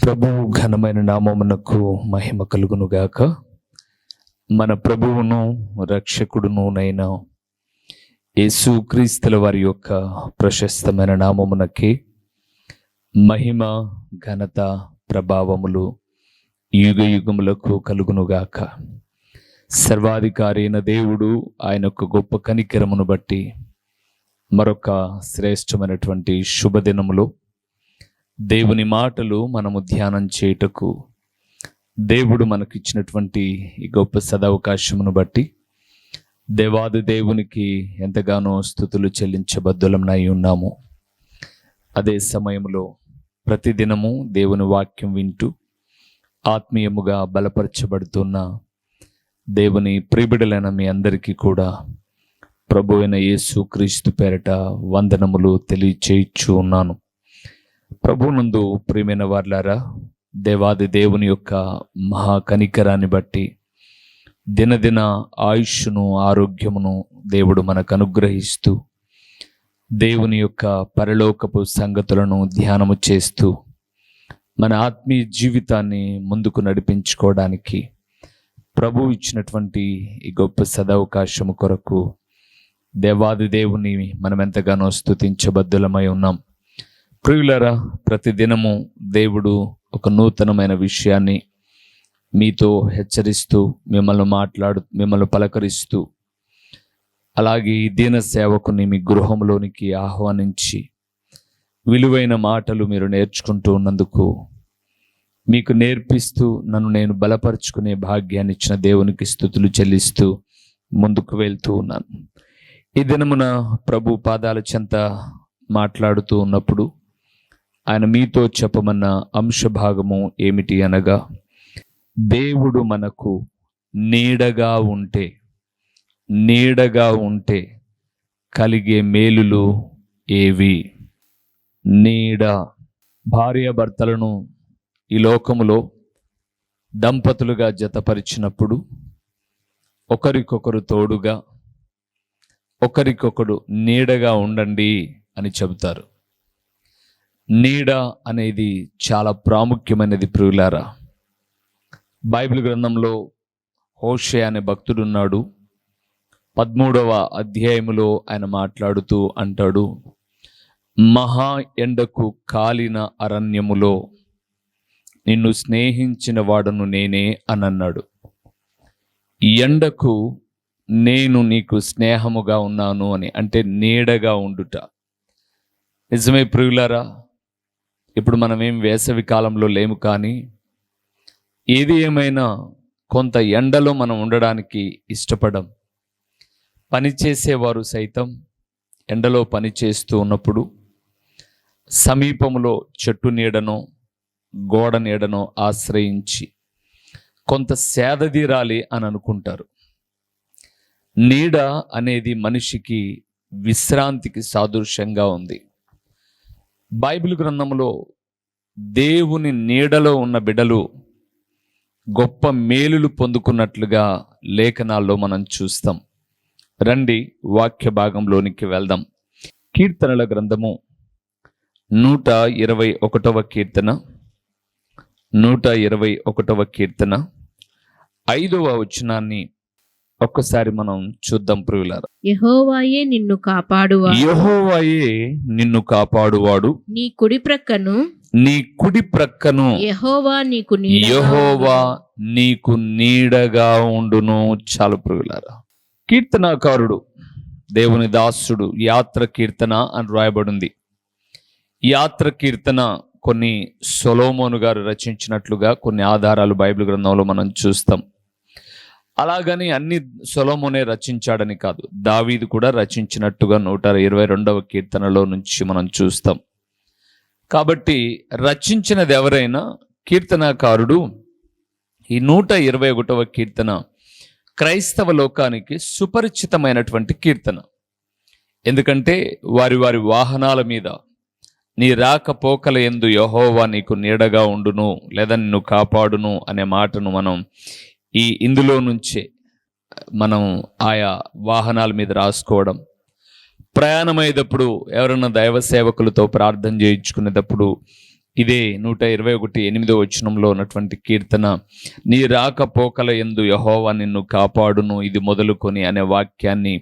ప్రభువు ఘనమైన నామమునకు మహిమ కలుగునుగాక. మన ప్రభువును రక్షకుడునునైన యేసుక్రీస్తుల వారి యొక్క ప్రశస్తమైన నామమునకి మహిమ, ఘనత, ప్రభావములు యుగ యుగములకు కలుగునుగాక. సర్వాధికారి అయిన దేవుడు ఆయన యొక్క గొప్ప కనికరమును బట్టి మరొక శ్రేష్టమైనటువంటి శుభదినములో దేవుని మాటలు మనము ధ్యానం చేయుటకు దేవుడు మనకిచ్చినటువంటి ఈ గొప్ప సదవకాశమును బట్టి దేవాది దేవునికి ఎంతగానో స్తుతులు చెల్లించబద్దులమై ఉన్నాము. అదే సమయంలో ప్రతిదినము దేవుని వాక్యం వింటూ ఆత్మీయముగా బలపరచబడుతున్న దేవుని ప్రియబిడలైన మీ అందరికీ కూడా ప్రభు అయిన యేసుక్రీస్తు పేరట వందనములు తెలియచేయచ్చు ఉన్నాను. ప్రభునందు ప్రియమైన వార్లారా, దేవాది దేవుని యొక్క మహా కనికరాన్ని బట్టి దినదిన ఆయుష్ను, ఆరోగ్యమును దేవుడు మనకు అనుగ్రహిస్తూ దేవుని యొక్క పరలోకపు సంగతులను ధ్యానము చేస్తూ మన ఆత్మీయ జీవితాన్ని ముందుకు నడిపించుకోవడానికి ప్రభు ఇచ్చినటువంటి ఈ గొప్ప సదవకాశము కొరకు దేవాది దేవుని మనం ఎంతగానో స్తుతించబద్దులమై ఉన్నాం. ప్రియులారా, ప్రతిదినము దేవుడు ఒక నూతనమైన విషయాన్ని మీతో హెచ్చరిస్తూ మిమ్మల్ని పలకరిస్తూ అలాగే ఈ దీన సేవకుని మీ గృహంలోనికి ఆహ్వానించి విలువైన మాటలు మీరు నేర్చుకుంటూ ఉన్నందుకు, మీకు నేర్పిస్తూ నన్ను నేను బలపరుచుకునే భాగ్యాన్ని ఇచ్చిన దేవునికి స్తుతులు చెల్లిస్తూ ముందుకు వెళ్తూ ఉన్నాను. ఈ దినమున ప్రభు పాదాల చెంత మాట్లాడుతూ ఉన్నప్పుడు ఆయన మీతో చెప్పమన్న అంశభాగము ఏమిటి అనగా, దేవుడు మనకు నీడగా ఉంటే కలిగే మేలులు ఏవి? నీడ. భార్యాభర్తలను ఈ లోకములో దంపతులుగా జతపరిచినప్పుడు ఒకరికొకరు తోడుగా, ఒకరికొకరు నీడగా ఉండండి అని చెబుతారు. నీడ అనేది చాలా ప్రాముఖ్యమైనది ప్రియులారా. బైబిల్ గ్రంథంలో హోషేయ అనే భక్తుడున్నాడు. 13వ అధ్యాయములో ఆయన మాట్లాడుతూ అంటాడు, మహా ఎండకు కాలిన అరణ్యములో నిన్ను స్నేహించిన వాడను నేనే అని అన్నాడు. ఈ ఎండకు నేను నీకు స్నేహముగా ఉన్నాను అని, అంటే నీడగా ఉండుట. నిజమే ప్రియులారా, ఇప్పుడు మనమేం వేసవి కాలంలో లేము, కానీ ఏది ఏమైనా కొంత ఎండలో మనం ఉండడానికి ఇష్టపడం. పనిచేసేవారు సైతం ఎండలో పని చేస్తూ ఉన్నప్పుడు సమీపంలో చెట్టు నీడనో గోడ నీడనో ఆశ్రయించి కొంత సేదదీరాలి అని అనుకుంటారు. నీడ అనేది మనిషికి విశ్రాంతికి సాదృశ్యంగా ఉంది. బైబిల్ గ్రంథంలో దేవుని నీడలో ఉన్న బిడ్డలు గొప్ప మేలులు పొందుకున్నట్లుగా లేఖనాల్లో మనం చూస్తాం. రండి వాక్య భాగంలోనికి వెళ్దాం. కీర్తనల గ్రంథము 121వ కీర్తన 5వ వచనాన్ని ఒక్కసారి మనం చూద్దాం ప్రియులారా. యెహోవాయే నిన్ను కాపాడువాడు, నీ కుడి ప్రక్కను యెహోవా నీకు నీడగా ఉండును. చాలు ప్రియులారా. కీర్తనాకారుడు, దేవుని దాసుడు, యాత్ర కీర్తన అని రాయబడింది. యాత్ర కీర్తన కొన్ని సొలొమోను గారు రచించినట్లుగా కొన్ని ఆధారాలు బైబిల్ గ్రంథంలో మనం చూస్తాం. అలాగని అన్ని సొలొమోనే రచించాడని కాదు, దావీదు కూడా రచించినట్టుగా 122వ కీర్తనలో నుంచి మనం చూస్తాం. కాబట్టి రచించినది ఎవరైనా కీర్తనాకారుడు. ఈ 121వ కీర్తన క్రైస్తవ లోకానికి సుపరిచితమైనటువంటి కీర్తన. ఎందుకంటే వారి వాహనాల మీద నీ రాకపోకల యందు యెహోవా నీకు నీడగా ఉండును లేదా నిన్ను కాపాడును అనే మాటను మనం ఇందులో నుంచే మనం ఆయా వాహనాల మీద రాసుకోవడం, ప్రయాణమయ్యేటప్పుడు ఎవరైనా దైవ సేవకులతో ప్రార్థన చేయించుకునేటప్పుడు ఇదే 121 వచనంలో ఉన్నటువంటి కీర్తన, నీ రాకపోకల యందు యెహోవా నిన్ను కాపాడును, ఇది మొదలుకొని అనే వాక్యాన్ని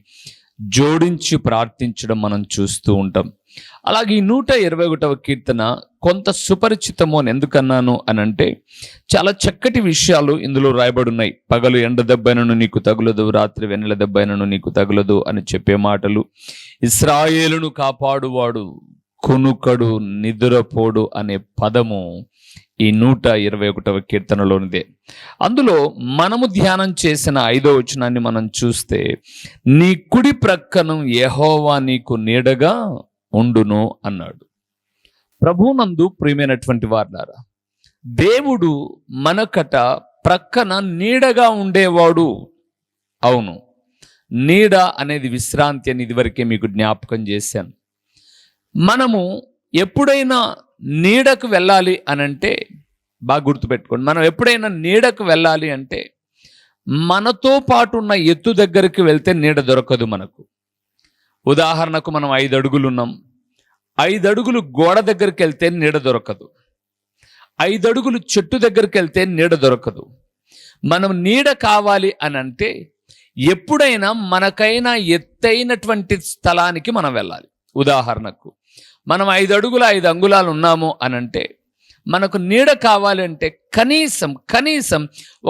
జోడించి ప్రార్థించడం మనం చూస్తూ ఉంటాం. అలాగే ఈ 121వ కీర్తన కొంత సుపరిచితము అని ఎందుకన్నాను అనంటే, చాలా చక్కటి విషయాలు ఇందులో రాయబడి ఉన్నాయి. పగలు ఎండ దెబ్బైనను నీకు తగులదు, రాత్రి వెన్నెల దెబ్బైనను నీకు తగులదు అని చెప్పే మాటలు, ఇశ్రాయేలును కాపాడువాడు కునుకడు నిదురపోడు అనే పదము ఈ 121వ కీర్తనలోనిదే. అందులో మనము ధ్యానం చేసిన 5వ వచనాన్ని మనం చూస్తే, నీ కుడి ప్రక్కను యెహోవా నీకు నీడగా ఉండును అన్నాడు. ప్రభువునందు ప్రియమైనటువంటి వారులారా, దేవుడు మనకట ప్రక్కన నీడగా ఉండేవాడు. అవును, నీడ అనేది విశ్రాంతి అని ఇదివరకే మీకు జ్ఞాపకం చేశాను. మనము ఎప్పుడైనా నీడకు వెళ్ళాలి అనంటే, బాగా గుర్తుపెట్టుకోండి, మనం ఎప్పుడైనా నీడకు వెళ్ళాలి అంటే మనతో పాటు ఉన్న ఎత్తు దగ్గరికి వెళ్తే నీడ దొరకదు మనకు. ఉదాహరణకు మనం 5 అడుగులు ఉన్నాం, 5 అడుగులు గోడ దగ్గరికి వెళ్తే నీడ దొరకదు, 5 అడుగులు చెట్టు దగ్గరికి వెళ్తే నీడ దొరకదు. మనం నీడ కావాలి అని అంటే ఎప్పుడైనా మనకైనా ఎత్తైనటువంటి స్థలానికి మనం వెళ్ళాలి. ఉదాహరణకు మనం 5 అడుగుల 5 అంగుళాలు ఉన్నాము అనంటే మనకు నీడ కావాలంటే కనీసం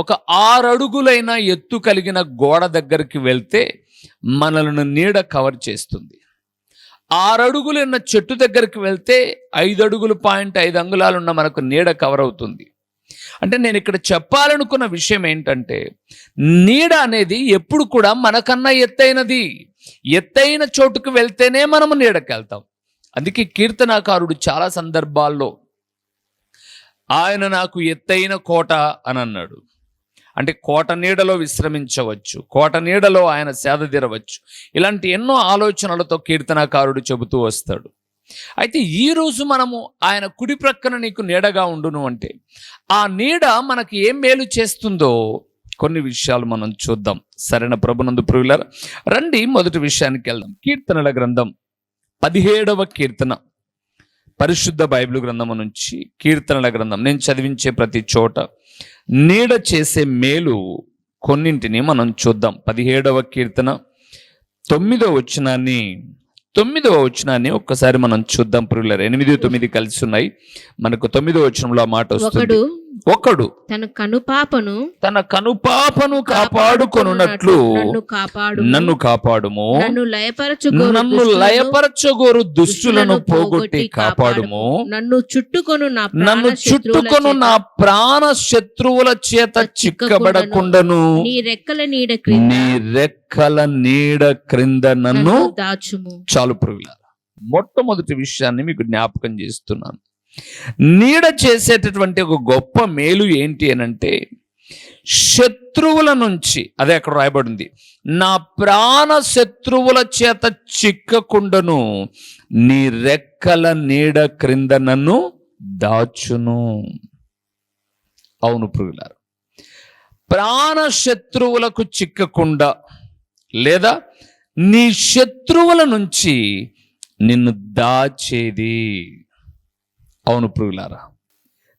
ఒక 6 అడుగులైన ఎత్తు కలిగిన గోడ దగ్గరికి వెళ్తే మనల్ని నీడ కవర్ చేస్తుంది. 6 అడుగులున్న చెట్టు దగ్గరికి వెళ్తే 5 అడుగులు 5 అంగుళాలు ఉన్న మనకు నీడ కవర్ అవుతుంది. అంటే నేను ఇక్కడ చెప్పాలనుకున్న విషయం ఏంటంటే, నీడ అనేది ఎప్పుడు కూడా మనకన్నా ఎత్తైనది. ఎత్తైన చోటుకు వెళ్తేనే మనము నీడకి వెళ్తాం. అందుకే కీర్తనాకారుడు చాలా సందర్భాల్లో ఆయన నాకు ఎత్తైన కోట అని అన్నాడు. అంటే కోట నీడలో విశ్రమించవచ్చు, కోట నీడలో ఆయన సేదతీరవచ్చు. ఇలాంటి ఎన్నో ఆలోచనలతో కీర్తనాకారుడు చెబుతూ వస్తాడు. అయితే ఈరోజు మనము ఆయన కుడి ప్రక్కన నీకు నీడగా ఉండును అంటే, ఆ నీడ మనకి ఏం మేలు చేస్తుందో కొన్ని విషయాలు మనం చూద్దాం. సరైన ప్రభునందు ప్రియులారా, రండి మొదటి విషయానికి వెళ్దాం. కీర్తనల గ్రంథం 17వ కీర్తన, పరిశుద్ధ బైబిల్ గ్రంథము నుంచి కీర్తనల గ్రంథం. నేను చదివించే ప్రతి చోట నీడ చేసే మేలు కొన్నింటిని మనం చూద్దాం. 17వ కీర్తన 9వ వచనాన్ని ఒక్కసారి మనం చూద్దాం ప్రియులారా. 8, 9 కలిసి ఉన్నాయి. మనకు 9వ వచనంలో ఆ మాట వస్తుంది, ఒకడు తన కనుపాపను కాపాడుకొనున్నట్లు నన్ను కాపాడుము, నన్ను లయపరచగోరు దుష్టులను పోగొట్టి కాపాడుము, నన్ను చుట్టుకొను నా ప్రాణ శత్రువుల చేత చిక్కబడకుండను, నీ రెక్కల నీడ క్రింద నన్ను దాచుము. చాలు ప్రియులారా, మొట్టమొదటి విషయాన్ని మీకు జ్ఞాపకం చేస్తున్నాను. నీడ చేసేటటువంటి ఒక గొప్ప మేలు ఏంటి అనంటే, శత్రువుల నుంచి, అదే అక్కడ రాయబడింది, నా ప్రాణ శత్రువుల చేత చిక్కకుండను, నీ రెక్కల నీడ క్రింద నన్ను దాచును. అవును ప్రియులారా, ప్రాణ శత్రువులకు చిక్కకుండా లేదా నీ శత్రువుల నుంచి నిన్ను దాచేది. అవును ప్రియులారా,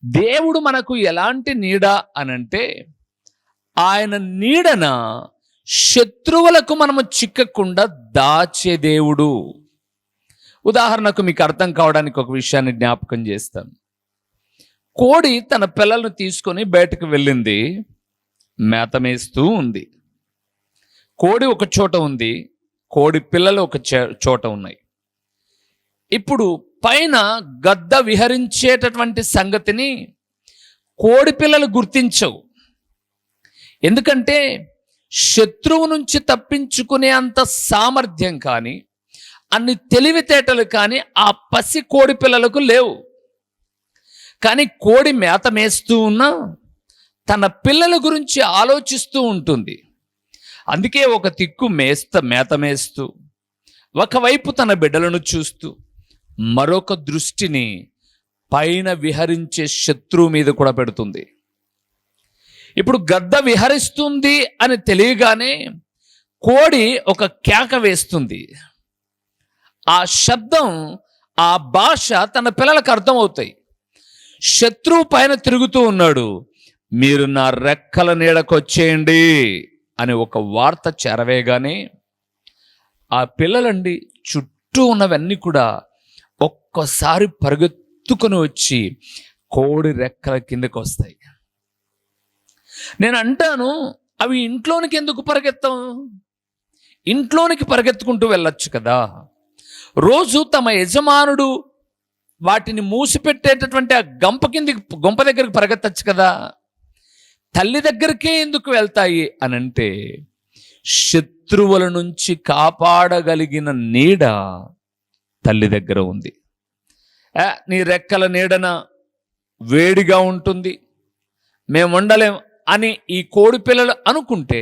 దేవుడు మనకు ఎలాంటి నీడ అనంటే, ఆయన నీడన శత్రువులకు మనము చిక్కకుండా దాచే దేవుడు. ఉదాహరణకు మీకు అర్థం కావడానికి ఒక విషయాన్ని జ్ఞాపకం చేస్తాను. కోడి తన పిల్లలను తీసుకొని బయటకు వెళ్ళింది, మేత మేస్తూ ఉంది. కోడి ఒక చోట ఉంది, కోడి పిల్లలు ఒక చోట ఉన్నాయి. ఇప్పుడు పైన గద్ద విహరించేటటువంటి సంగతిని కోడి పిల్లలు గుర్తించవు. ఎందుకంటే శత్రువు నుంచి తప్పించుకునే అంత సామర్థ్యం కానీ అన్ని తెలివితేటలు కానీ ఆ పసి కోడి పిల్లలకు లేవు. కానీ కోడి మేత మేస్తూ ఉన్నా తన పిల్లల గురించి ఆలోచిస్తూ ఉంటుంది. అందుకే ఒక దిక్కు మేత మేస్తూ, ఒకవైపు తన బిడ్డలను చూస్తూ, మరొక దృష్టిని పైన విహరించే శత్రువు మీద కూడా పెడుతుంది. ఇప్పుడు గద్ద విహరిస్తుంది అని తెలియగానే కోడి ఒక కేక వేస్తుంది. ఆ శబ్దం, ఆ భాష తన పిల్లలకు అర్థమవుతాయి. శత్రువు పైన తిరుగుతూ ఉన్నాడు. మీరు నా రెక్కల నీడకొచ్చేయండి అని ఒక వార్త చేరవేగానే ఆ పిల్లలండి చుట్టూ ఉన్నవన్నీ కూడా ఒక్కసారి పరుగెత్తుకొని వచ్చి కోడి రెక్కల కిందకి వస్తాయి. నేను అంటాను, అవి ఇంట్లోనికి ఎందుకు పరిగెత్తాం? ఇంట్లోనికి పరిగెత్తుకుంటూ వెళ్ళొచ్చు కదా. రోజు తమ యజమానుడు వాటిని మూసిపెట్టేటటువంటి ఆ గొంప దగ్గరికి పరిగెత్తచ్చు కదా. తల్లి దగ్గరికే ఎందుకు వెళ్తాయి అని అంటే, శత్రువుల నుంచి కాపాడగలిగిన నీడ తల్లి దగ్గర ఉంది. నీ రెక్కల నీడన వేడిగా ఉంటుంది, మేము ఉండలేం అని ఈ కోడి పిల్లలు అనుకుంటే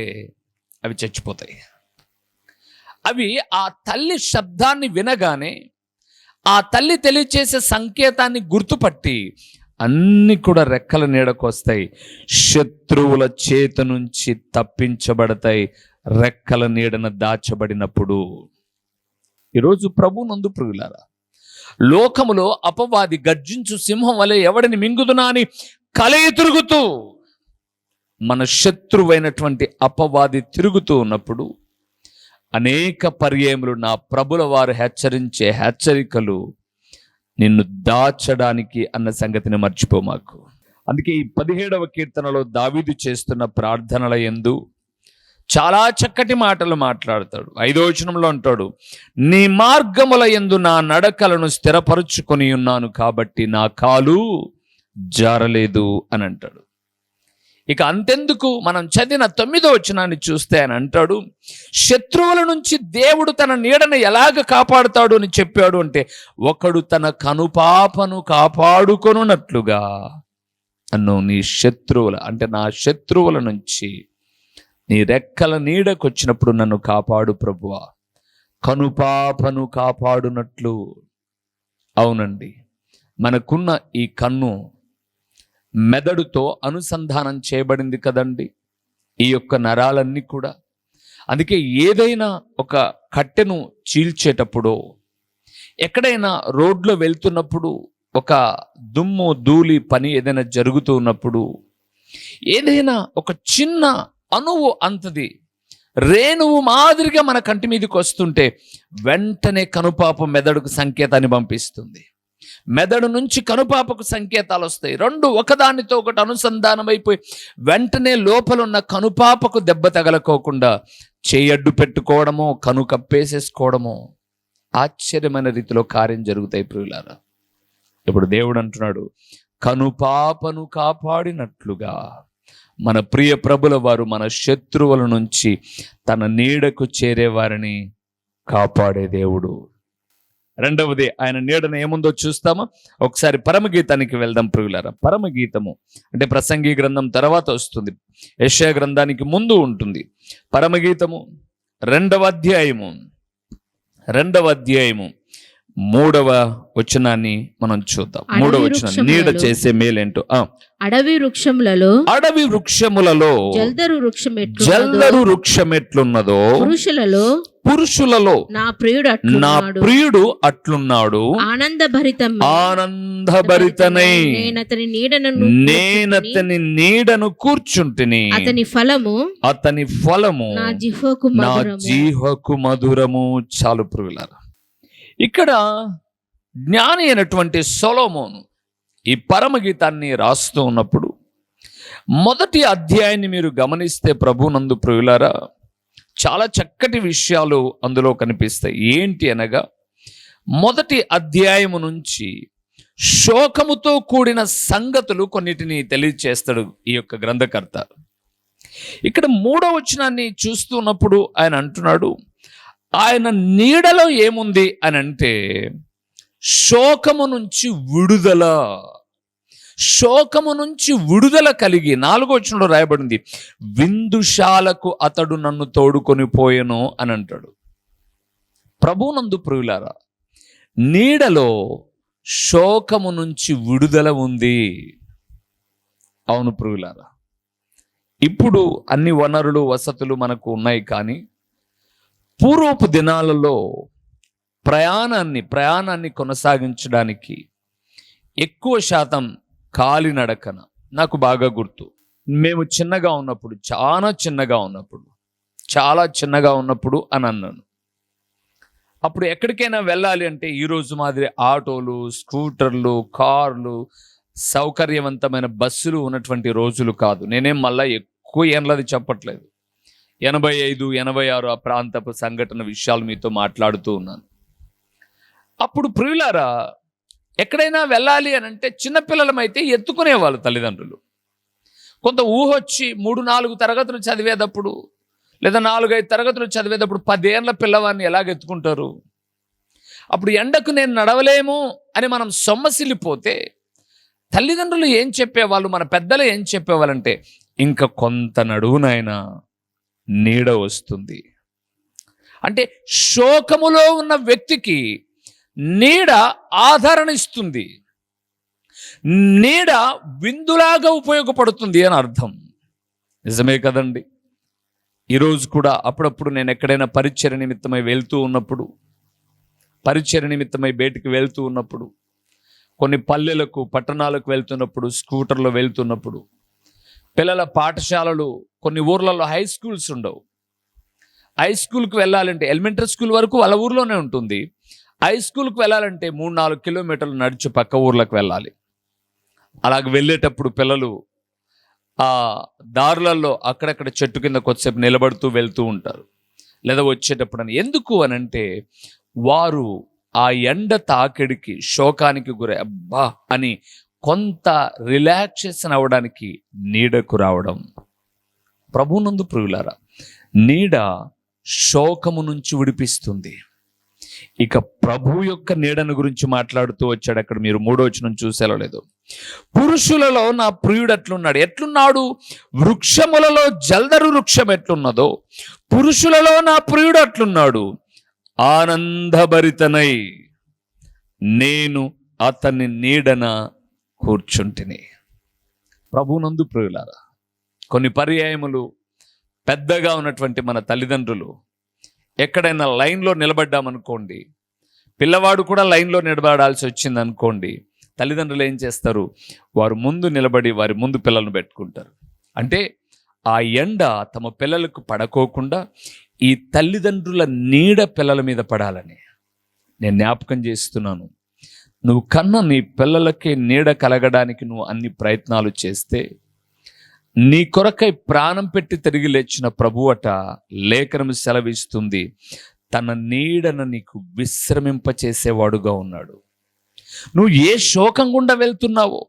అవి చచ్చిపోతాయి. అవి ఆ తల్లి శబ్దాన్ని వినగానే, ఆ తల్లి తెలియచేసే సంకేతాన్ని గుర్తుపట్టి అన్ని కూడా రెక్కల నీడకు వస్తాయి. శత్రువుల చేత నుంచి తప్పించబడతాయి రెక్కల నీడన దాచబడినప్పుడు. ఈరోజు ప్రభునందు ప్రియులారా, లోకములో అపవాది గర్జించు సింహం వలె ఎవడిని మింగుదునా అని కలయి తిరుగుతూ, మన శత్రువైనటువంటి అపవాది తిరుగుతూ ఉన్నప్పుడు అనేక పర్యాయములు నా ప్రభుల వారు హెచ్చరించే హెచ్చరికలు నిన్ను దాచడానికి అన్న సంగతిని మర్చిపోమాకు. అందుకే ఈ 17వ కీర్తనలో దావీదు చేస్తున్న ప్రార్థనల యందు చాలా చక్కటి మాటలు మాట్లాడతాడు. 5వ వచనంలో అంటాడు, నీ మార్గముల యందు నా నడకలను స్థిరపరుచుకొని ఉన్నాను కాబట్టి నా కాలు జారలేదు అని అంటాడు. ఇక అంతెందుకు, మనం చదివిన 9వ వచనాన్ని చూస్తే అని అంటాడు, శత్రువుల నుంచి దేవుడు తన నీడను ఎలాగ కాపాడుతాడు అని చెప్పాడు అంటే, ఒకడు తన కనుపాపను కాపాడుకొనున్నట్లుగా నన్ను నీ శత్రువుల అంటే నా శత్రువుల నుంచి నీ రెక్కల నీడకొచ్చినప్పుడు నన్ను కాపాడు ప్రభువా, కనుపాపను కాపాడునట్లు. అవునండి, మనకున్న ఈ కన్ను మెదడుతో అనుసంధానం చేయబడింది కదండి, ఈ యొక్క నరాలన్నీ కూడా. అందుకే ఏదైనా ఒక కట్టెను చీల్చేటప్పుడు, ఎక్కడైనా రోడ్లో వెళ్తున్నప్పుడు, ఒక దుమ్ము ధూళి పని ఏదైనా జరుగుతూ ఉన్నప్పుడు, ఏదైనా ఒక చిన్న అణువు అంతది రేణువు మాదిరిగా మన కంటి మీదకి వస్తుంటే వెంటనే కనుపాప మెదడుకు సంకేతాన్ని పంపిస్తుంది. మెదడు నుంచి కనుపాపకు సంకేతాలు వస్తాయి. రెండు ఒకదానితో ఒకటి అనుసంధానం అయిపోయి వెంటనే లోపల ఉన్న కనుపాపకు దెబ్బ తగలకోకుండా చేయడ్డు పెట్టుకోవడమో, కను కప్పేసేసుకోవడమో ఆశ్చర్యమైన రీతిలో కార్యం జరుగుతాయి ప్రియులారా. ఇప్పుడు దేవుడు అంటున్నాడు, కనుపాపను కాపాడినట్లుగా మన ప్రియ ప్రభుల వారు మన శత్రువుల నుంచి తన నీడకు చేరేవారిని కాపాడే దేవుడు. రెండవది, ఆయన నీడను ఏముందో చూస్తామా? ఒకసారి పరమగీతానికి వెళ్దాం ప్రియులారా. పరమగీతము అంటే ప్రసంగి గ్రంథం తర్వాత వస్తుంది, యెషయా గ్రంథానికి ముందు ఉంటుంది. పరమగీతము 2వ అధ్యాయము 3వ వచనాన్ని మనం చూద్దాం. 3వ వచనం, నీడ చేసే మేలేంటో. అడవి వృక్షములలో జల్దరు వృక్షం ఎట్లున్నదో పురుషులలో నా ప్రియుడు అట్లున్నాడు. ఆనందభరితనై నేనతని నీడను కూర్చుంటిని. అతని ఫలము నా జీహకు మధురము. చాలు ప్రియులారా, ఇక్కడ జ్ఞాని అయినటువంటి సొలొమోను ఈ పరమగీతాన్ని రాస్తూ ఉన్నప్పుడు మొదటి అధ్యాయాన్ని మీరు గమనిస్తే ప్రభునందు ప్రియులారా, చాలా చక్కటి విషయాలు అందులో కనిపిస్తాయి. ఏంటి అనగా, మొదటి అధ్యాయము నుంచి శోకముతో కూడిన సంగతులు కొన్నిటిని తెలియచేస్తాడు ఈ యొక్క గ్రంథకర్త. ఇక్కడ 3వ వచనాన్ని చూస్తున్నప్పుడు ఆయన అంటున్నాడు, ఆయన నీడలో ఏముంది అని అంటే శోకము నుంచి విడుదల కలిగి. 4వ వచనంలో రాయబడింది, విందుశాలకు అతడు నన్ను తోడుకొని పోయెను అని అంటాడు. ప్రభునందు ప్రియులారా, నీడలో శోకము నుంచి విడుదల ఉంది. అవును ప్రియులారా, ఇప్పుడు అన్ని వనరులు వసతులు మనకు ఉన్నాయి, కానీ పూర్వపు దినాలలో ప్రయాణాన్ని కొనసాగించడానికి ఎక్కువ శాతం కాలినడకన. నాకు బాగా గుర్తు, మేము చిన్నగా ఉన్నప్పుడు, చాలా చిన్నగా ఉన్నప్పుడు అని అన్నాను. అప్పుడు ఎక్కడికైనా వెళ్ళాలి అంటే ఈరోజు మాదిరి ఆటోలు, స్కూటర్లు, కార్లు, సౌకర్యవంతమైన బస్సులు ఉన్నటువంటి రోజులు కాదు. నేనేం మళ్ళా ఎక్కువ ఏళ్ళది చెప్పట్లేదు, 85, 86 ఆ ప్రాంతపు సంఘటన విషయాలు మీతో మాట్లాడుతూ ఉన్నాను. అప్పుడు ప్రియులారా, ఎక్కడైనా వెళ్ళాలి అని అంటే చిన్నపిల్లలమైతే ఎత్తుకునేవాళ్ళు తల్లిదండ్రులు. కొంత ఊహొచ్చి 3-4 తరగతులు చదివేటప్పుడు, లేదా 4-5 తరగతులు చదివేటప్పుడు 10 ఏళ్ల పిల్లవాడిని ఎలాగెత్తుకుంటారు? అప్పుడు ఎండకు నేను నడవలేము అని మనం సొమ్మసిల్లిపోతే తల్లిదండ్రులు ఏం చెప్పేవాళ్ళు, మన పెద్దలు ఏం చెప్పేవాళ్ళంటే, ఇంకా కొంత నడువునైనా నీడ వస్తుంది. అంటే శోకములో ఉన్న వ్యక్తికి నీడ ఆదరణ ఇస్తుంది, నీడ విందులాగా ఉపయోగపడుతుంది అని అర్థం. నిజమే కదండి? ఈరోజు కూడా అప్పుడప్పుడు నేను ఎక్కడైనా పరిచర్య నిమిత్తమై బయటికి వెళ్తూ ఉన్నప్పుడు, కొన్ని పల్లెలకు, పట్టణాలకు వెళ్తున్నప్పుడు, స్కూటర్లో వెళ్తున్నప్పుడు, పిల్లల పాఠశాలలు, కొన్ని ఊర్లలో హై స్కూల్స్ ఉండవు. హై స్కూల్కి వెళ్ళాలంటే ఎలిమెంటరీ స్కూల్ వరకు వాళ్ళ ఊర్లోనే ఉంటుంది. హై స్కూల్కి వెళ్ళాలంటే 3-4 కిలోమీటర్లు నడిచి పక్క ఊర్లకు వెళ్ళాలి. అలాగ వెళ్ళేటప్పుడు పిల్లలు ఆ దారులలో అక్కడక్కడ చెట్టు కింద కొద్దిసేపు నిలబడుతూ వెళ్తూ ఉంటారు, లేదా వచ్చేటప్పుడు అని. ఎందుకు అనంటే వారు ఆ ఎండ తాకిడికి, శోకానికి గురై అబ్బా అని కొంత రిలాక్సేషన్ అవ్వడానికి నీడకు రావడం. ప్రభునందు ప్రియులారా, నీడ శోకము నుంచి విడిపిస్తుంది. ఇక ప్రభు యొక్క నీడను గురించి మాట్లాడుతూ వచ్చాడు. అక్కడ మీరు 3వ వచనం చూసేలా లేదు. పురుషులలో నా ప్రియుడు ఎట్లున్నాడు? వృక్షములలో జల్దరు వృక్షం ఎట్లున్నదో పురుషులలో నా ప్రియుడు అట్లున్నాడు. ఆనందభరితనై నేను అతని నీడన కూర్చుంటిని. ప్రభునందు ప్రియులారా, కొన్ని పర్యాయములు పెద్దగా ఉన్నటువంటి మన తల్లిదండ్రులు ఎక్కడైనా లైన్లో నిలబడ్డామనుకోండి, పిల్లవాడు కూడా లైన్లో నిలబడాల్సి వచ్చింది అనుకోండి, తల్లిదండ్రులు ఏం చేస్తారు? వారు ముందు నిలబడి వారి ముందు పిల్లలను పెట్టుకుంటారు. అంటే ఆ ఎండ తమ పిల్లలకు పడకోకుండా ఈ తల్లిదండ్రుల నీడ పిల్లల మీద పడాలని నేను జ్ఞాపకం చేస్తున్నాను. నువ్వు కన్నా నీ పిల్లలకి నీడ కలగడానికి నువ్వు అన్ని ప్రయత్నాలు చేస్తే, నీ కొరకై ప్రాణం పెట్టి తిరిగి లేచిన ప్రభువట లేఖనం సెలవిస్తుంది, తన నీడను నీకు విశ్రమింపచేసేవాడుగా ఉన్నాడు. నువ్వు ఏ శోకం గుండా వెళ్తున్నావో,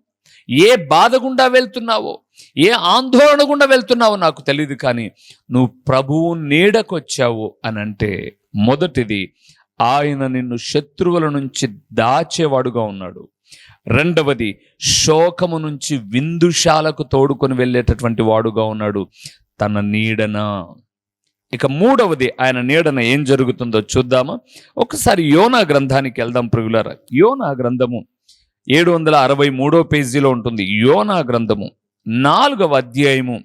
ఏ బాధ గుండా వెళ్తున్నావో, ఏ ఆందోళన గుండా వెళ్తున్నావో నాకు తెలియదు, కానీ నువ్వు ప్రభువు నీడకొచ్చావు అని అంటే మొదటిది ఆయన నిన్ను శత్రువుల నుంచి దాచేవాడుగా ఉన్నాడు. రెండవది శోకము నుంచి విందుశాలకు తోడుకొని వెళ్ళేటటువంటి వాడుగా ఉన్నాడు, తన నీడన. ఇక మూడవది, ఆయన నీడన ఏం జరుగుతుందో చూద్దామా? ఒకసారి యోనా గ్రంథానికి వెళ్దాం ప్రియులారా. యోనా గ్రంథము 763వ పేజీలో ఉంటుంది. యోనా గ్రంథము 4వ అధ్యాయము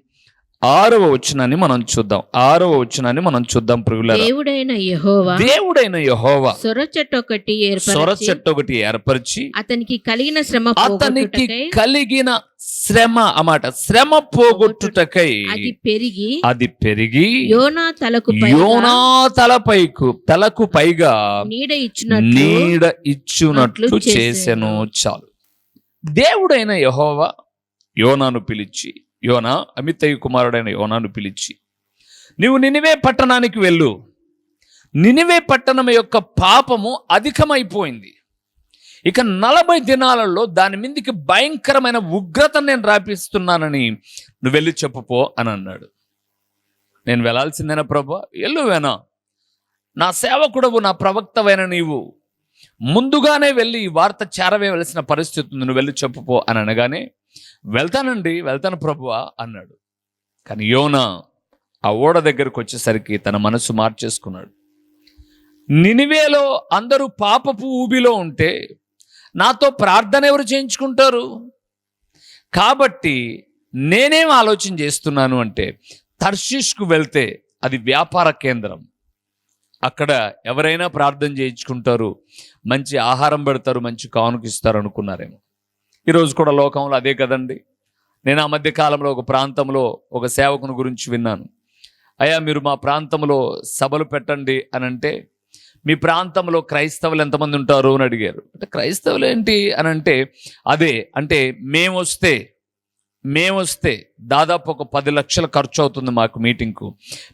6వ వచనాన్ని మనం చూద్దాం. 6వ వచనాన్ని మనం చూద్దాం ప్రియులారా. దేవుడైన యెహోవా సొర చెట్టు ఒకటి ఏర్పరిచి అతనికి కలిగిన శ్రమ అన్నమాట, శ్రమ పోగొట్టుటకై అది పెరిగి యోనా తలకు పైగా నీడ ఇచ్చునట్లు చేసెను. చాలు. దేవుడైన యెహోవా యోనాను పిలిచి, యోనా అమిత్తయ్య కుమారుడైన యోనాను పిలిచి, నీవు నినివే పట్టణానికి వెళ్ళు, నినివే పట్టణం యొక్క పాపము అధికమైపోయింది, ఇక 40 దినాలలో దాని మీదకి భయంకరమైన ఉగ్రతను నేను రాపిస్తున్నానని నువ్వు వెళ్ళి చెప్పుపో అని అన్నాడు. నేను వెళ్ళాల్సిందేనా ప్రభు? వెళ్ళు, నా సేవకుడవు, నా ప్రవక్తవైన నీవు ముందుగానే వెళ్ళి ఈ వార్త చేరవేయవలసిన పరిస్థితి ఉంది, నువ్వు వెళ్ళి చెప్పుపో అని అనగానే, వెళ్తాను ప్రభువా అన్నాడు. కానీ యోనా ఆ ఓడ దగ్గరకు వచ్చేసరికి తన మనసు మార్చేసుకున్నాడు. నినివేలో అందరూ పాపపు ఊబిలో ఉంటే నాతో ప్రార్థన ఎవరు చేయించుకుంటారు? కాబట్టి నేనేం ఆలోచన చేస్తున్నాను అంటే, తర్షీష్కు వెళ్తే అది వ్యాపార కేంద్రం, అక్కడ ఎవరైనా ప్రార్థన చేయించుకుంటారు, మంచి ఆహారం పెడతారు, మంచి కానుక ఇస్తారు అనుకున్నారేమో. ఈరోజు కూడా లోకంలో అదే కదండి. నేను ఆ మధ్య కాలంలో ఒక ప్రాంతంలో ఒక సేవకుని గురించి విన్నాను. అయ్యా, మీరు మా ప్రాంతంలో సభలు పెట్టండి అని అంటే, మీ ప్రాంతంలో క్రైస్తవులు ఎంతమంది ఉంటారు అని అడిగారు. అంటే క్రైస్తవులు ఏంటి అని అంటే, అదే అంటే మేమొస్తే దాదాపు ఒక 10 లక్షల ఖర్చు అవుతుంది మాకు మీటింగ్కు.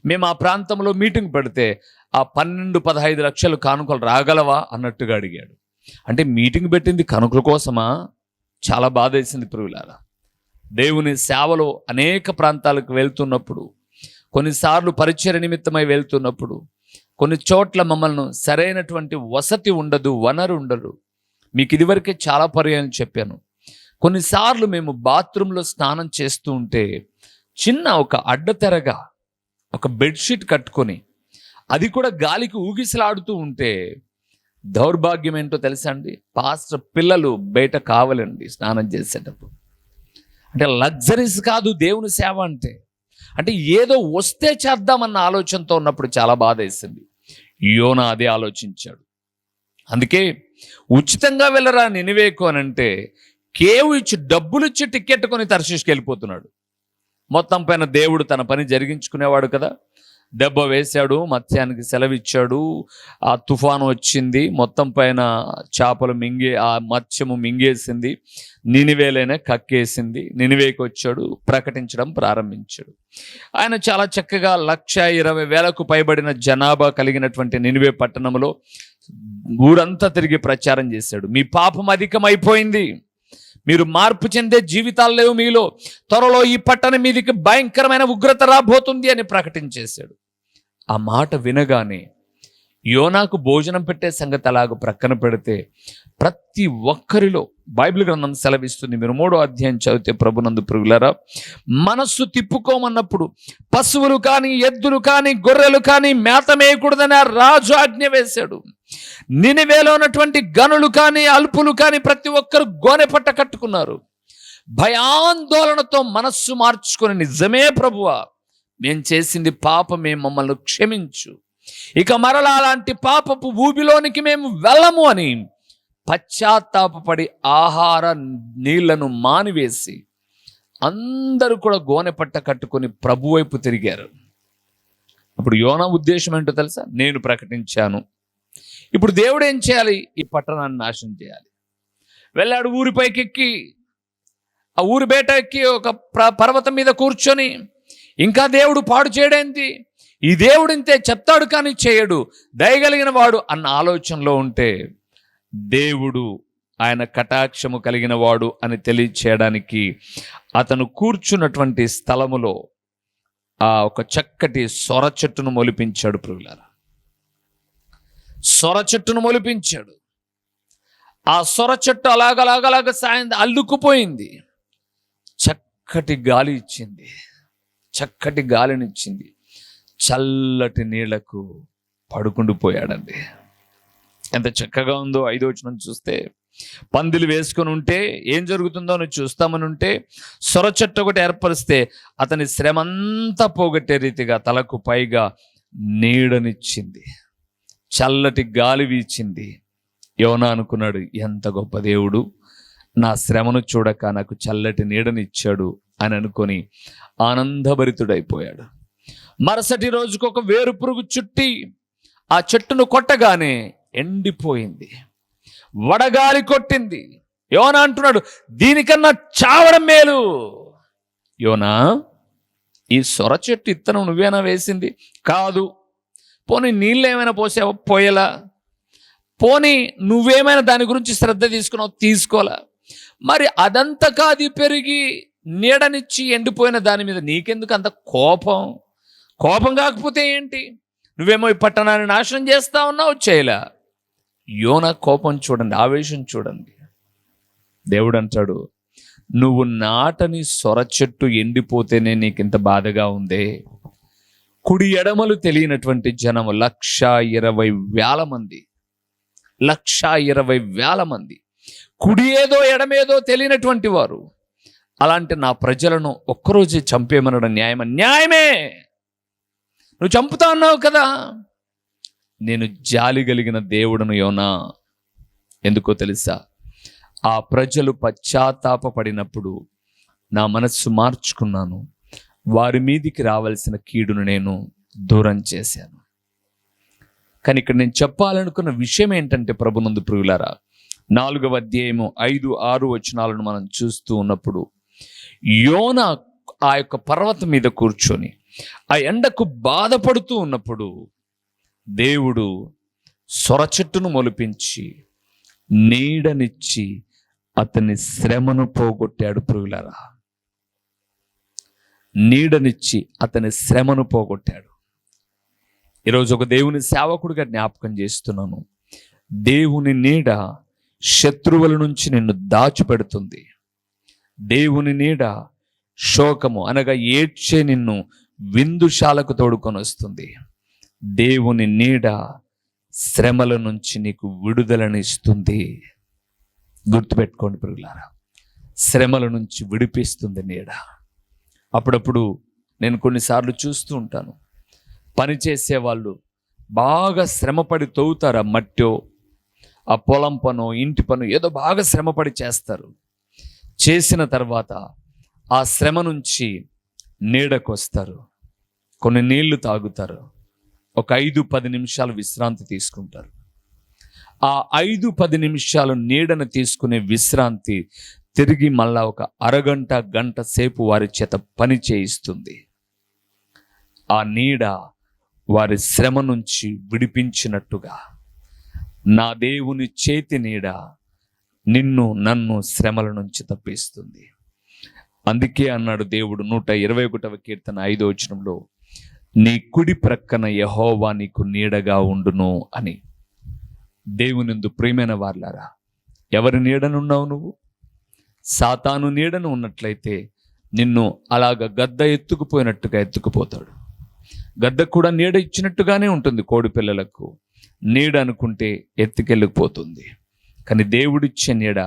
మేము ఆ ప్రాంతంలో మీటింగ్ పెడితే ఆ 12-15 లక్షలు కానుకలు రాగలవా అన్నట్టుగా అడిగాడు. అంటే మీటింగ్ పెట్టింది కానుకల కోసమా? చాలా బాధ వేసింది ప్రియులారా. దేవుని సేవలో అనేక ప్రాంతాలకు వెళ్తున్నప్పుడు, కొన్నిసార్లు పరిచయ నిమిత్తమై వెళ్తున్నప్పుడు, కొన్ని చోట్ల మమ్మల్ని సరైనటువంటి వసతి ఉండదు, వనరు ఉండదు. మీకు ఇదివరకే చాలా పర్యాయం చెప్పాను. కొన్నిసార్లు మేము బాత్రూంలో స్నానం చేస్తూ ఉంటే చిన్న ఒక అడ్డతెరగా ఒక బెడ్షీట్ కట్టుకొని, అది కూడా గాలికి ఊగిసలాడుతూ ఉంటే దౌర్భాగ్యం ఏంటో తెలుసా అండి? పాస్టర్ పిల్లలు బయట కావాలండి స్నానం చేసేటప్పుడు. అంటే లగ్జరీస్ కాదు దేవుని సేవ అంటే. అంటే ఏదో వస్తే చేద్దామన్న ఆలోచనతో ఉన్నప్పుడు చాలా బాధ వేసింది. యోనా అదే ఆలోచించాడు. అందుకే ఉచితంగా వెళ్ళరా నినివేకు అని అంటే కేవు ఇచ్చి డబ్బులు ఇచ్చి టికెట్ కొని తర్షీష్కి వెళ్ళిపోతున్నాడు. మొత్తం పైన దేవుడు తన పని జరిగించుకునేవాడు కదా. దెబ్బ వేశాడు, మత్స్యానికి సెలవిచ్చాడు, ఆ తుఫాను వచ్చింది, మొత్తం పైన చేపలు ఆ మత్స్యము మింగేసింది, నినివేలైనా కక్కేసింది. నినివేకి వచ్చాడు, ప్రకటించడం ప్రారంభించాడు. ఆయన చాలా చక్కగా 120,000కు పైబడిన జనాభా కలిగినటువంటి నినివే పట్టణంలో ఊరంతా తిరిగి ప్రచారం చేశాడు. మీ పాపం అధికమైపోయింది, మీరు మార్పు చెందే జీవితాలు లేవు మీలో, త్వరలో ఈ పట్టణం మీదికి భయంకరమైన ఉగ్రత రాబోతుంది అని ప్రకటించేశాడు. ఆ మాట వినగానే యోనాకు భోజనం పెట్టే సంగతి అలాగ ప్రక్కన పెడితే ప్రతి ఒక్కరిలో బైబిల్ గ్రంథం సెలవిస్తుంది. మీరు 3వ అధ్యాయం చదివితే ప్రభునందు ప్రియులారా, మనస్సు తిప్పుకోమన్నప్పుడు పశువులు కానీ, ఎద్దులు కానీ, గొర్రెలు కానీ మేత మేయకూడదని ఆ రాజు ఆజ్ఞ వేశాడు. నినివేలో ఉన్నటువంటి గనులు కానీ, అల్పులు కానీ ప్రతి ఒక్కరు గోనె పట్ట కట్టుకున్నారు. భయాందోళనతో మనస్సు మార్చుకొని, నిజమే ప్రభువా, మేం చేసింది పాపమే, మమ్మల్ని క్షమించు, ఇక మరలా అలాంటి పాపపు ఊబిలోనికి మేము వెళ్ళము అని పశ్చాత్తాపపడి ఆహార నీళ్లను మానివేసి అందరూ కూడా గోనె పట్ట కట్టుకొని ప్రభు వైపు తిరిగారు. అప్పుడు యోనా ఉద్దేశం ఏంటో తెలుసా? నేను ప్రకటించాను, ఇప్పుడు దేవుడు ఏం చేయాలి? ఈ పట్టణాన్ని నాశనం చేయాలి. వెళ్ళాడు ఊరిపైకి ఎక్కి, ఆ ఊరి బేట ఎక్కి ఒక పర్వతం మీద కూర్చొని, ఇంకా దేవుడు పాడు చేయడేంటి, ఈ దేవుడు ఇంతే చెప్తాడు కానీ చేయడు, దయగలిగిన వాడు అన్న ఆలోచనలో ఉంటే దేవుడు ఆయన కటాక్షము కలిగిన వాడు అని తెలియచేయడానికి అతను కూర్చున్నటువంటి స్థలములో ఆ ఒక చక్కటి సొర చెట్టును మొలిపించాడు. ప్రియులారా, సొర చెట్టును మొలిపించాడు. ఆ సొర చెట్టు అలాగలాగలాగ సాయంత్రం అల్లుకుపోయింది. చక్కటి గాలి ఇచ్చింది, చక్కటి గాలినిచ్చింది. చల్లటి నీళ్లకు పడుకుండిపోయాడండి. ఎంత చక్కగా ఉందో. 5వ వచనం చూస్తే, పందిలు వేసుకొని ఉంటే ఏం జరుగుతుందో అని చూస్తామని ఉంటే సొర చెట్టు ఒకటి ఏర్పరిస్తే అతని శ్రమంతా పోగొట్టే రీతిగా తలకు పైగా నీడనిచ్చింది, చల్లటి గాలి వీచింది. యోనా అనుకున్నాడు, ఎంత గొప్ప దేవుడు, నా శ్రమను చూడక నాకు చల్లటి నీడనిచ్చాడు అని అనుకొని ఆనందభరితుడైపోయాడు. మరుసటి రోజుకు ఒక వేరు పురుగు చుట్టి ఆ చెట్టును కొట్టగానే ఎండిపోయింది, వడగాలి కొట్టింది. యోనా అంటున్నాడు, దీనికన్నా చావడం మేలు. యోనా, ఈ సొర చెట్టు ఇత్తనం నువ్వేనా వేసింది? కాదు. పోనీ నీళ్ళు ఏమైనా పోసావా? పోయేలా. పోనీ నువ్వేమైనా దాని గురించి శ్రద్ధ తీసుకున్నావు? తీసుకోలా. మరి అదంతా కాది పెరిగి నీడనిచ్చి ఎండిపోయిన దాని మీద నీకెందుకు అంత కోపం? కోపం కాకపోతే ఏంటి? నువ్వేమో ఈ పట్టణాన్ని నాశనం చేస్తా ఉన్నావు, చేయలా. యోనా కోపం చూడండి, ఆవేశం చూడండి. దేవుడు అంటాడు, నువ్వు నాటని సొర చెట్టు ఎండిపోతేనే నీకింత బాధగా ఉందే. కుడి ఎడమలు తెలియనటువంటి జనము 120,000 మంది, 120,000 మంది, కుడి ఏదో ఎడమేదో తెలియనటువంటి వారు. అలాంటి నా ప్రజలను ఒక్కరోజే చంపేమనడం న్యాయమా? న్యాయమే. నువ్వు చంపుతా ఉన్నావు కదా. నేను జాలి కలిగిన దేవుడను యోనా. ఎందుకో తెలుసా? ఆ ప్రజలు పశ్చాత్తాపపడినప్పుడు నా మనస్సు మార్చుకున్నాను, వారి మీదికి రావాల్సిన కీడును నేను దూరం చేశాను. కానీ ఇక్కడ నేను చెప్పాలనుకున్న విషయం ఏంటంటే ప్రభునందు ప్రియులారా, 4వ అధ్యాయము 5-6 వచనాలను మనం చూస్తూ ఉన్నప్పుడు, యోనా ఆ యొక్క పర్వతం మీద కూర్చొని ఆ ఎండకు బాధపడుతూ ఉన్నప్పుడు దేవుడు సొరచెట్టును మొలిపించి నీడనిచ్చి అతని శ్రమను పోగొట్టాడు. ప్రియులారా, నీడనిచ్చి అతని శ్రమను పోగొట్టాడు. ఈరోజు ఒక దేవుని సేవకుడిగా జ్ఞాపకం చేస్తున్నాను, దేవుని నీడ శత్రువుల నుంచి నిన్ను దాచిపెడుతుంది. దేవుని నీడ శోకము అనగా ఏడ్చే నిన్ను విందుశాలకు తోడుకొని వస్తుంది. దేవుని నీడ శ్రమల నుంచి నీకు విడుదలను ఇస్తుంది. గుర్తుపెట్టుకోండి ప్రియులారా, శ్రమల నుంచి విడిపిస్తుంది నీడ. అప్పుడప్పుడు నేను కొన్నిసార్లు చూస్తూ ఉంటాను, పని చేసేవాళ్ళు బాగా శ్రమపడి తవ్వుతారు. ఆ మట్టో, ఆ పొలం పనో, ఇంటి పనో ఏదో బాగా శ్రమపడి చేస్తారు. చేసిన తర్వాత ఆ శ్రమ నుంచి నీడకు వస్తారు, కొన్ని నీళ్లు తాగుతారు, ఒక 5-10 నిమిషాలు విశ్రాంతి తీసుకుంటారు. ఆ 5-10 నిమిషాలు నీడను తీసుకునే విశ్రాంతి తిరిగి మళ్ళా ఒక అరగంట గంట సేపు వారి చేత పని చేయిస్తుంది. ఆ నీడ వారి శ్రమ నుంచి విడిపించినట్టుగా నా దేవుని చేతి నీడ నిన్ను నన్ను శ్రమల నుంచి తప్పిస్తుంది. అందుకే అన్నాడు దేవుడు 121వ కీర్తన 5వ వచనంలో, నీ కుడి ప్రక్కన యెహోవా నీకు నీడగా ఉండును అని. దేవునిందు ప్రియమైన వార్లారా, ఎవరి నీడనున్నావు నువ్వు? సాతాను నీడను ఉన్నట్లయితే నిన్ను అలాగ గద్ద ఎత్తుకుపోయినట్టుగా ఎత్తుకుపోతాడు. గద్ద కూడా నీడ ఇచ్చినట్టుగానే ఉంటుంది. కోడి పిల్లలకు నీడ అనుకుంటే ఎత్తుకెళ్ళిపోతుంది. కానీ దేవుడిచ్చే నీడ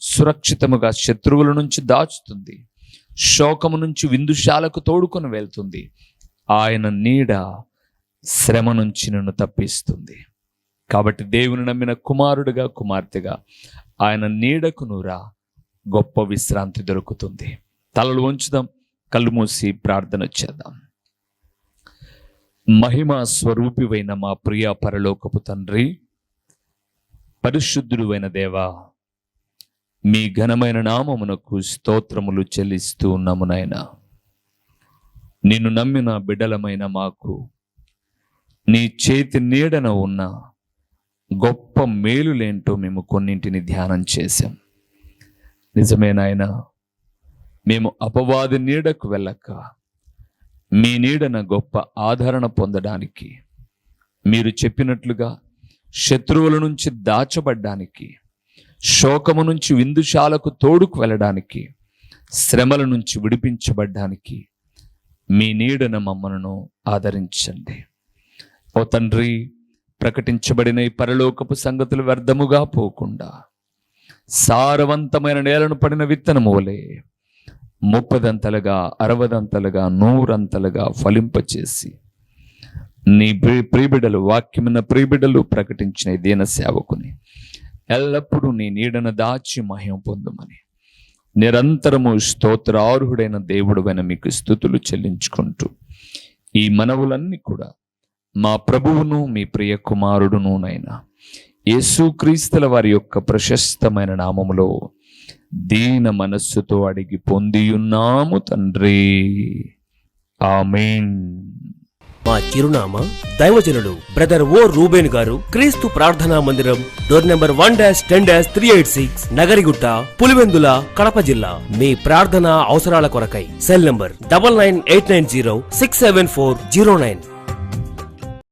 సురక్షితముగా శత్రువుల నుంచి దాచుతుంది, శోకము నుంచి విందుశాలకు తోడుకొని వెళ్తుంది. ఆయన నీడ శ్రమ నుంచి నిన్ను తప్పిస్తుంది. కాబట్టి దేవుని నమ్మిన కుమారుడిగా కుమార్తెగా ఆయన నీడకు నురా, గొప్ప విశ్రాంతి దొరుకుతుంది. తలలు వంచుదాం, కళ్ళు మూసి ప్రార్థన చేద్దాం. మహిమ స్వరూపివైన మా ప్రియ పరలోకపు తండ్రి, పరిశుద్ధుడు అయిన దేవా, మీ ఘనమైన నామమునకు స్తోత్రములు చెల్లిస్తూ ఉన్నాము నాయనా. నిన్ను నమ్మిన బిడ్డలమైన మాకు నీ చేతి నీడన ఉన్న గొప్ప మేలులేంటో మేము కొన్నింటిని ధ్యానం చేశాం. నిజమే నాయనా, మేము అపవాది నీడకు వెళ్ళక మీ నీడన గొప్ప ఆదరణ పొందడానికి, మీరు చెప్పినట్లుగా శత్రువుల నుంచి దాచబడ్డానికి, శోకము నుంచి విందుశాలకు తోడుకు వెళ్ళడానికి, శ్రమల నుంచి విడిపించబడ్డానికి మీ నీడన మమ్మలను ఆదరించండి. ఓ తండ్రి, ప్రకటించబడిన ఈ పరలోకపు సంగతులు వ్యర్థముగా పోకుండా సారవంతమైన నేలను పడిన విత్తనము వలె 30 60 100 ఫలింపచేసి నీ ప్రియబిడ్డలు, వాక్యమున్న ప్రియబిడ్డలు ప్రకటించిన దీన సేవకుని ఎల్లప్పుడూ నీ నీడన దాచి మహిమ పొందమని నిరంతరము స్తోత్రార్హుడైన దేవుడైన మీకు స్తుతులు చెల్లించుకుంటూ ఈ మనవులన్నీ కూడా మా ప్రభువును మీ ప్రియ కుమారుడును నైనా యేసుక్రీస్తుల వారి యొక్క ప్రశస్తమైన నామములో దీన మనస్సుతో అడిగి పొందియున్నాము తండ్రి, ఆమేన్. మా చిరునామా దైవజనులు బ్రదర్ ఓ రూబేన్ గారు, క్రీస్తు ప్రార్థనా మందిరం, డోర్ నెంబర్ 1-10-386, నగరిగుట్ట, పులివెందుల, కడప జిల్లా. మీ ప్రార్థనా అవసరాల కొరకై సెల్ నంబర్ 9989067409.